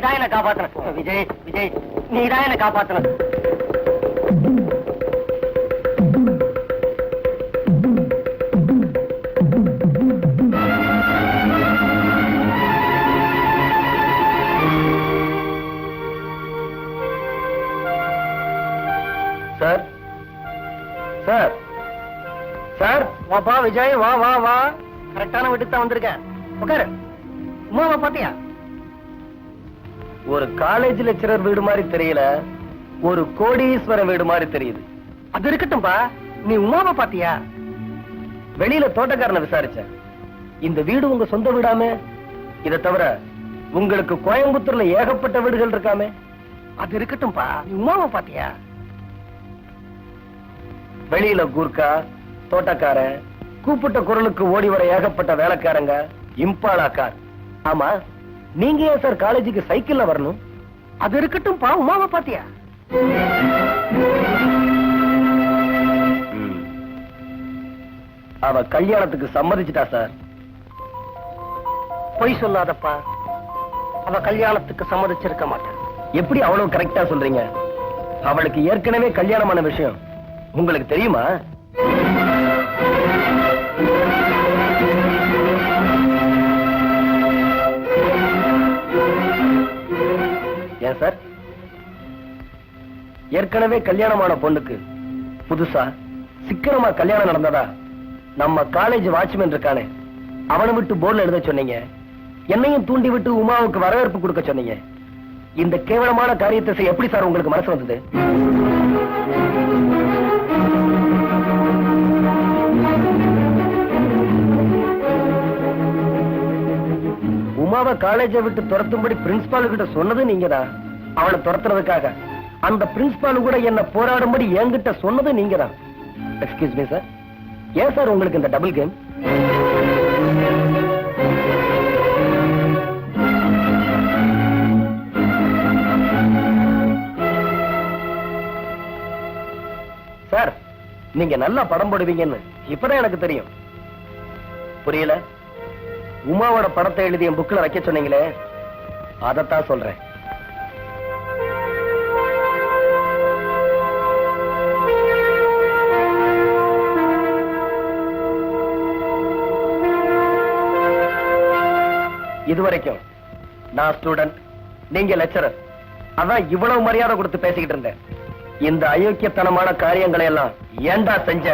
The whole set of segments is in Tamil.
நீதான் என்ன காப்பாத்தணும் விஜய். விஜய், நீதான் என்ன காப்பாத்தணும். சார், சார், சார், வாப்பா விஜய், வா வா வா. கரெக்டான வீட்டுக்கு தான் வந்திருக்கேன். உட்காரு. உமாவை பாத்தியா? ஒரு காலேஜ் லெக்சரர் வீடு மாதிரி தெரியல, ஒரு கோடீஸ்வரன் வீடு மாதிரி தெரியுது. அது இருக்கட்டும்பா, நீ உமாவை பாத்தியா? வெளியில தோட்டக்காரனை விசாரிச்சேன். இந்த வீடு உங்க சொந்த வீடாமே? இதை தவிர உங்களுக்கு கோயம்புத்தூர்ல ஏகப்பட்ட வீடுகள் இருக்காமே? அது இருக்கட்டும்பா, நீ உமாவை பாத்தியா? வெளியில கூர்க்கா, தோட்டக்காரன், கூப்பிட்ட குரலுக்கு ஓடி வர ஏகப்பட்ட வேலைக்காரங்க, இம்பாலா கார். ஆமா, நீங்க ஏன் சார் காலேஜுக்கு சைக்கிள்ல வரணும்? அது இருக்கட்டும்பா, உமாவை பாத்தியா? அவ கல்யாணத்துக்கு சம்மதிச்சிட்டா சார். பொய் சொல்லாதப்பா, அவ கல்யாணத்துக்கு சம்மதிச்சிருக்க மாட்டான். எப்படி அவ்வளவு கரெக்டா சொல்றீங்க? அவளுக்கு ஏற்கனவே கல்யாணமான விஷயம் உங்களுக்கு தெரியுமா? ஏன் சார், ஏற்கனவே கல்யாணமான பொண்ணுக்கு புதுசா சிக்கனமா கல்யாணம் நடந்ததா நம்ம காலேஜ் வாட்ச்மேன் இருக்கானே, அவனை விட்டு போர்டுல எழுத சொன்னீங்க. என்னையும் தூண்டி விட்டு உமாவுக்கு வரவேற்பு கொடுக்க சொன்னீங்க. இந்த கேவலமான காரியத்தை செய்ய எப்படி சார் உங்களுக்கு மனசு வந்தது? உமாவை காலேஜை விட்டு துரத்தும்படி பிரின்சிபால் கிட்ட சொன்னது நீங்கதான். அவளை துரத்துறதுக்காக அந்த பிரின்சிபால் கூட என்ன போராடும்படி என்கிட்ட சொன்னது நீங்கதான். எக்ஸ்கியூஸ் மீ சார், ஏன் சார் உங்களுக்கு இந்த டபுள் கேம்? சார், நீங்க நல்லா படம் போடுவீங்கன்னு இப்பதான் எனக்கு தெரியும். புரியல? உமாவோட படத்தை எழுதி என் புக்ல வைக்க சொன்னீங்களே, அதத்தான் சொல்றேன். இதுவரைக்கும் நான் ஸ்டூடெண்ட், நீங்க லெக்சரர். அதான் இவ்வளவு மரியாதை கொடுத்து பேசிக்கிட்டு இருந்தேன். இந்த அயோக்கியத்தனமான காரியங்களை எல்லாம் ஏண்டா செஞ்ச?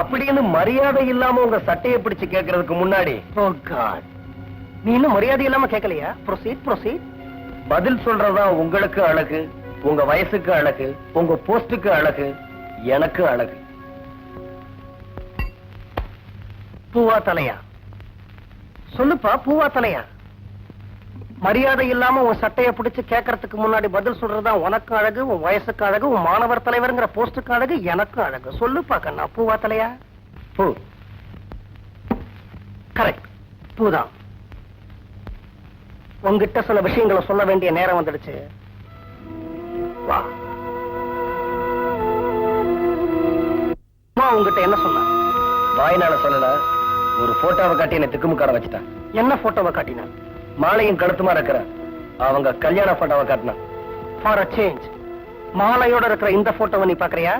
அப்படின்னு மரியாதை இல்லாம உங்க சட்டையை பிடிச்சு கேட்கறதுக்கு முன்னாடி, ஓ காட், நீ இன்னும் மரியாதை இல்லாம கேட்கலையா? Proceed proceed. பதில் சொல்றதா உங்களுக்கு அழகு, உங்க வயசுக்கு அழகு, உங்க போஸ்டுக்கு அழகு, எனக்கு அழகு. பூவா தலையா? சொல்லுப்பா, பூவா தலையா? மரியாதை இல்லாம உன் சட்டையை பிடிச்சு கேட்கறதுக்கு முன்னாடி பதில் சொல்றதா உனக்கு அழகு, உன் வயசுக்கு அழகு, உன் மாணவர் தலைவர்ங்கிற போஸ்டுக்கு அழகு, எனக்கு அழகு. சொல்லுப்பா கண்ணா, பூவா தலையா? பூ. கரெக்ட், பூதான். உங்ககிட்ட சில விஷயங்களை சொல்ல வேண்டிய நேரம் வந்துடுச்சு. வா. உங்ககிட்ட என்ன சொன்ன? வாயினால சொல்லல, ஒரு போட்டோவை காட்டி என்ன திக்குமுக்கார வச்சுட்டான். என்ன போட்டோவை காட்டின? மாலையும் கழுத்துமா இருக்கிற அவங்க கல்யாண போட்டோவை காட்டினா. ஃபார் அ சேஞ்ச், மாலையோட இருக்கிற இந்த போட்டோவை நீ பாக்குறியா?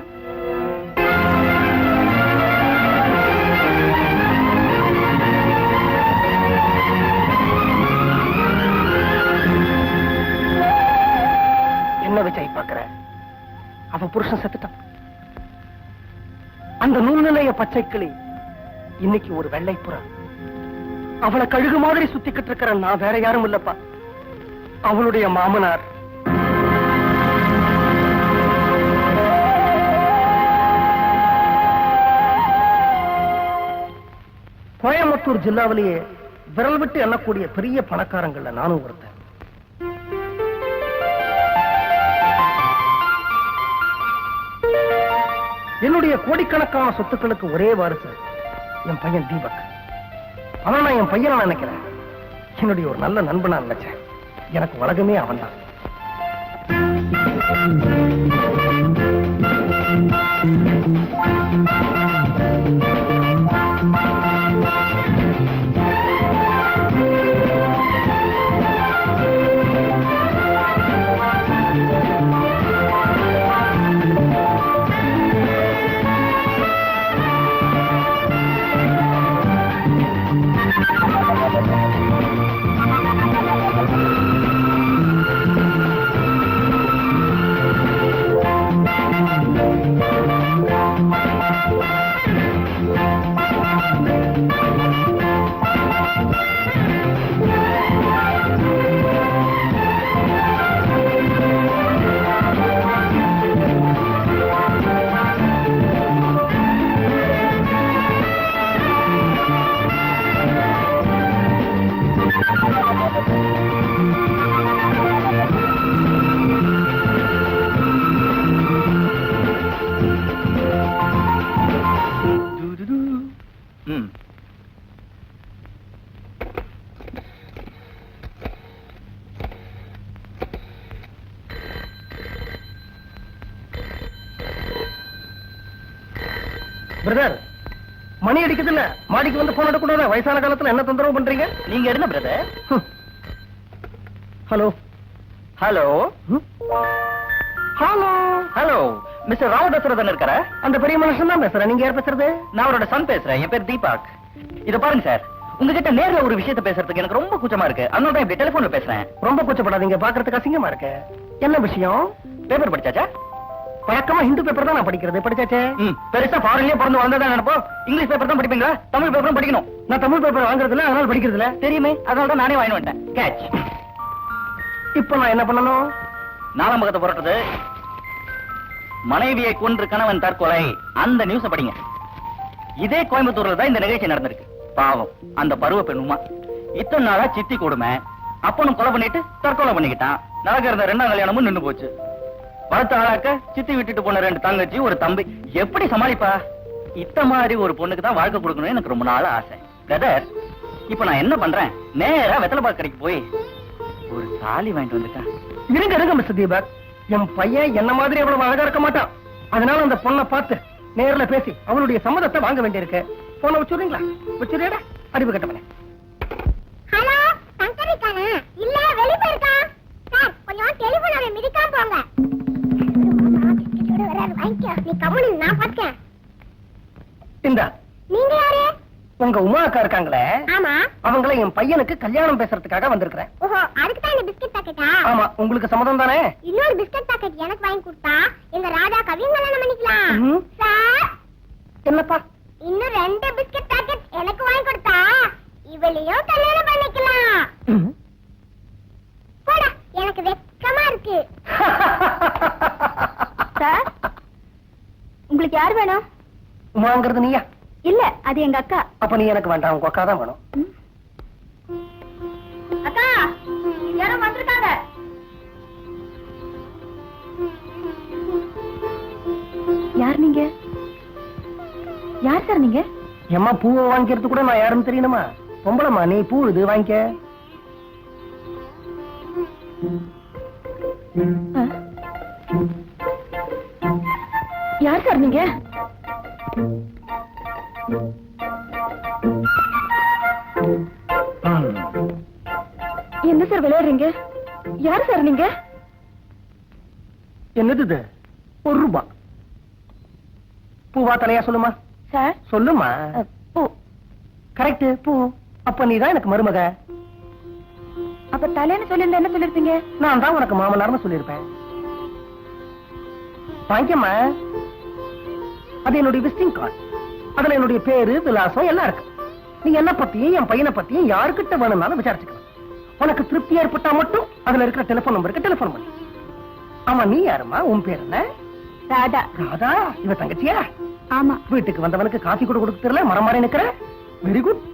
என்ன விஜய் பாக்குற? அவ புருஷன் செத்துட்டான். அந்த நூல்நிலைய பச்சை கிளி இன்னைக்கு ஒரு வெள்ளைப்புறா. அவளை கழுகு மாதிரி சுத்திக்கிட்டு இருக்கிற நான் வேற யாரும் இல்லப்பா, அவளுடைய மாமனார். கோயம்புத்தூர் ஜில்லாவிலேயே விரல் விட்டு எண்ணக்கூடிய பெரிய பணக்காரங்கள்ல நானும் ஒருத்தன். என்னுடைய கோடிக்கணக்கான சொத்துக்களுக்கு ஒரே வாரிசு என் பையன் தீபக். ஆனா நான் என் பையனை நினைக்கிறேன், என்னுடைய ஒரு நல்ல நண்பனா நினைச்சேன். எனக்கு உலகமே அவன் தான். பிரதர், மணி அடிக்குது இல்ல, மாடிக்கு வந்து போன் எடுக்கூடாது. வயசான காலத்துல என்ன தொந்தரவு பண்றீங்க? நீங்க எடுங்க brother. Hello hello hello hello, mister Rao Dasarathan இருக்கார? அந்த பெரிய மனுஷன் தான் பேசுறேன். நீங்க யார் பேசுறது? நான் அவரோட சன் பேசுறேன். என் பேர் தீபக். இத பாருங்க சார், உங்ககிட்ட நேர்ல ஒரு விஷயத்தை பேசுறதுக்கு எனக்கு ரொம்ப கூச்சமா இருக்கு. அதனால தான் இப்படி டெலிபோன்ல பேசுறேன். ரொம்ப கூச்சப்படாதீங்க, பாக்குறதுக்கு அசிங்கமா இருக்கு. என்ன விஷயம்? பேப்பர் படிச்சாச்சா? பழக்கமா ஹிந்து பேப்பர் தான் நான் படிக்கிறது. படிச்சாச்சே. பெருசா ஃபாரின்லயே பிறந்து வளர்ந்ததா நினைப்போம். இங்கிலீஷ் பேப்பர் தான் படிப்பீங்களா? தமிழ் பேப்பரும் படிக்கணும். நான் தமிழ் பேப்பர் வாங்குறது இல்ல, அதனால படிக்கிறது இல்ல. தெரியுமே, அதனால தான் நானே வாங்கி வந்துட்டேன். கேட்ச். இப்போ நான் என்ன பண்ணணும்? 4ஆம் பக்கத்தை புரட்டுது. மனைவியை கொன்று கணவன் தற்கொலை, அந்த நியூஸ படிங்க. இதே கோயம்புத்தூர்ல தான் இந்த நிகழ்ச்சி நடந்திருக்கு. பாவம் அந்த பருவ பெண் உமா, இத்தனை நாளா சித்தி கொடுமை, அப்பனும் கொலை பண்ணிட்டு தற்கொலை பண்ணிக்கிட்டான். நடக்க இருந்த 2ஆம் கல்யாணமும் நின்னு போச்சு. வளர்த்த ஆளாக்க சித்தி விட்டுட்டு போன 2 தங்கச்சி, ஒரு தம்பி. எப்படி சமாளிப்பா? இத்த மாதிரி ஒரு பொண்ணுக்கு தான் வாழ்க்கை கொடுக்கணும்னு எனக்கு ரொம்ப நாள் ஆசை. பிரதர், இப்ப நான் என்ன பண்றேன்? நேரா வெத்தலைப்பாக்கு கடைக்கு போய் ஒரு தாலி வாங்கிட்டு வந்துட்டேன். இருங்க இருங்க மிஸ்டர் தீபக், என் பையன் என்ன மாதிரி அவ்வளவு அழகா இருக்க மாட்டான். அதனால அந்த பொண்ணை பார்த்து நேர்ல பேசி அவளுடைய சம்மதத்தை வாங்க வேண்டியிருக்கு. போன வச்சுடுறீங்களா? வச்சுடுறா அறிவு கட்டவனே. ஹலோ, சங்கர் இருக்கானா? இல்ல, வெளிய போயிருக்கா. சார், கொஞ்சம் டெலிபோனை மிதிக்காம போங்க. வாங்கிக்க, நீ கம்முனு, நான் பாத்துக்கேன். இந்த நீங்க யாரு? உங்க உமா அக்கா இருக்காங்களே, ஆமா. அவங்கள என் பையனுக்கு கல்யாணம் பேசுறதுக்காக வந்திருக்கிறேன். ஓஹோ, அதுக்கு தான் இந்த பிஸ்கட் பாக்கெட்டா? ஆமா, உங்களுக்கு சம்மதம் தானே? இன்னொரு பிஸ்கட் பாக்கெட் எனக்கு வாங்கி கொடுத்தா எங்க ராஜா கவியும் கல்யாணம் பண்ணிக்கலாம். ம். சார், என்னப்பா? இன்னும் 2 பிஸ்கட் பாக்கெட் எனக்கு வாங்கி கொடுத்தா இவளையும் கல்யாணம் பண்ணிக்கலாம். ம். போடா, எனக்கு வெக்கமா இருக்கு. சார், உங்களுக்கு யார் வேணும்? உமாங்கிறது நீயா? இல்ல, அது எங்க அக்கா. அப்ப நீ எனக்கு வேண்டாம், உங்க அக்கா தான் வேணும். அக்கா, யாரோ வந்திருக்காங்க. யார் நீங்க? யார் சார் நீங்க? எம்மா, பூவை வாங்கிக்கிறது கூட நான் யாருன்னு தெரியணுமா? பொம்பளமா நீ, பூ இது வாங்கிக்க. யார் சார் நீங்க? என்ன சார் விளையாடுறீங்க? யார் சார் நீங்க? என்னது இது? ₹1. பூவா தலையா சொல்லுமா? சார், சொல்லுமா. பூ. கரெக்ட், பூ. அப்ப நீதான் எனக்கு மருமக. அப்ப தலைன்னு சொல்லிருந்தா என்ன சொல்லிருப்பீங்க? நான் தான் உனக்கு மாமனார்னு சொல்லியிருப்பேன். வாங்கிக்கம்மா. அது என்னுடைய விசிட்டிங் கார்டு. அதுல என்னுடைய பேரு, விலாசம் எல்லாம் இருக்கு. நீ என்ன பத்தியும் என் பையனை பத்தியும் யாருக்கிட்ட வேணும்னாலும் விசாரிச்சுக்கலாம். உனக்கு திருப்தி ஏற்பட்டா மட்டும் அதுல இருக்கிற டெலிபோன் நம்பருக்கு டெலிபோன் பண்ணு. ஆமா, நீ யாருமா? உன் பேர் என்ன? ராதா. ராதா? இவ தங்கச்சியா? ஆமா. வீட்டுக்கு வந்தவனுக்கு காஃபி கூட கொடுக்க தெரியல, மரம் மாறி நிக்கிற. Very good.